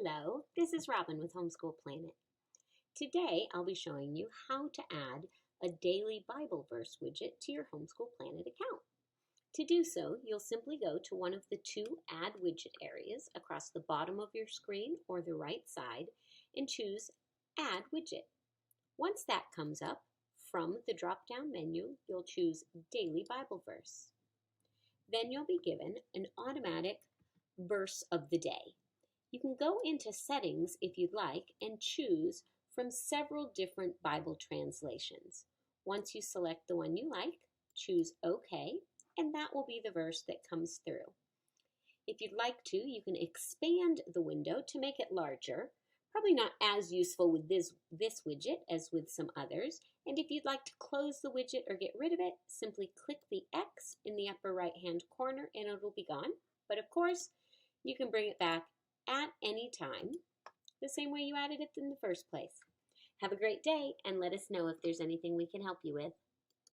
Hello, this is Robin with Homeschool Planet. Today I'll be showing you how to add a daily Bible verse widget to your Homeschool Planet account. To do so, you'll simply go to one of the two Add Widget areas across the bottom of your screen or the right side and choose Add Widget. Once that comes up, from the drop-down menu, you'll choose Daily Bible Verse. Then you'll be given an automatic verse of the day. You can go into settings if you'd like and choose from several different Bible translations. Once you select the one you like, choose OK, and that will be the verse that comes through. If you'd like to, you can expand the window to make it larger. Probably not as useful with this widget as with some others. And if you'd like to close the widget or get rid of it, simply click the X in the upper right-hand corner and it will be gone. But of course, you can bring it back at any time, the same way you added it in the first place. Have a great day and let us know if there's anything we can help you with.